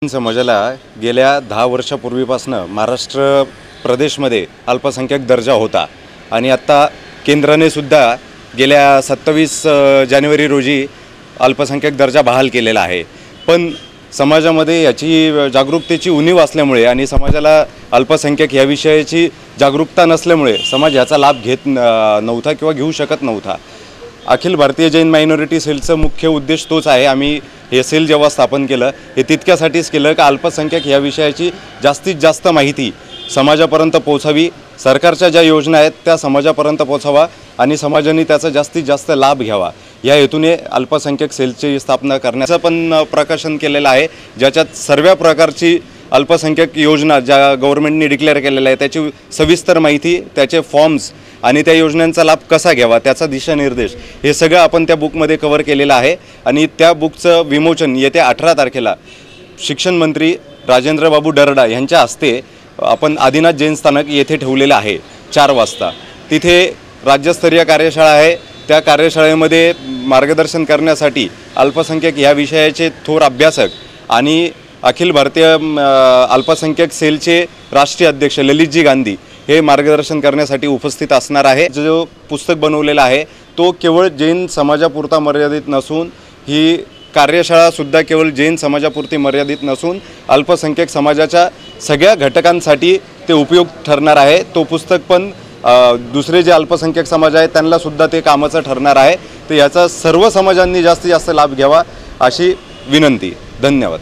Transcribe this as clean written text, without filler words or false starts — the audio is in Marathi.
समाजाला गेल्या 10 वर्षापूर्वीपासून महाराष्ट्र प्रदेशमध्ये अल्पसंख्याक दर्जा होता आणि आता केंद्राने सुद्धा गेल्या 27 जानेवारी रोजी अल्पसंख्याक दर्जा बहाल केलेला आहे। पण समाजामध्ये याची जागरूकतेची उणीव असल्यामुळे आणि समाजाला अल्पसंख्याक या विषयाची जागरूकता नसल्यामुळे समाज याचा लाभ घेत नव्हता किंवा घेऊ शकत नव्हता। अखिल भारतीय जैन मायनॉरिटी सेलचा मुख्य उद्देश तोच आहे। आम्ही हे सेल जेव्हा स्थापन केलं हे तितक्यासाठीच केलं की अल्पसंख्याक या विषयाची जास्तीत जास्त माहिती समाजापर्यंत पोहोचावी, सरकारच्या ज्या योजना आहेत त्या समाजापर्यंत पोहोचावा आणि समाजाने त्याचा जास्तीत जास्त लाभ घ्यावा या हेतूने अल्पसंख्याक सेलची स्थापना करण्याचं पण प्रकाशन केलेलं आहे, ज्याच्यात सर्व प्रकारची अल्पसंख्याक योजना ज्या गव्हर्नमेंटने डिक्लेअर केलेल्या आहे त्याची सविस्तर माहिती, त्याचे फॉर्म्स आणि त्या योजनांचा लाभ कसा घ्यावा त्याचा दिशानिर्देश हे सगळं आपण त्या बुकमध्ये कव्हर केलेलं आहे। आणि त्या बुकचं विमोचन येत्या 18 तारखेला शिक्षण मंत्री राजेंद्र बाबू डरडा यांच्या हस्ते आपण आदिनाथ जैन स्थानक येथे ठेवलेलं आहे 4 वाजता। तिथे राज्यस्तरीय कार्यशाळा आहे। त्या कार्यशाळेमध्ये मार्गदर्शन करण्यासाठी अल्पसंख्याक या विषयाचे थोर अभ्यासक आणि अखिल भारतीय अल्पसंख्याक सेलचे राष्ट्रीय अध्यक्ष ललितजी गांधी हे मार्गदर्शन करण्यासाठी उपस्थित असणार आहे। जो पुस्तक बनवलेला आहे तो केवळ जैन समाजापुरता मर्यादित नसून ही कार्यशाळा सुद्धा केवळ जैन समाजापुरती मर्यादित नसून अल्पसंख्याक समाजाच्या सगळ्या घटकांसाठी ते उपयोग ठरणार आहे। तो पुस्तक पण दुसरे जे अल्पसंख्याक समाज आहेत त्यांना सुद्धा ते कामाचं ठरणार आहे। तर याचा सर्व समाजांनी जास्तीत जास्त लाभ घ्यावा अशी विनंती। धन्यवाद।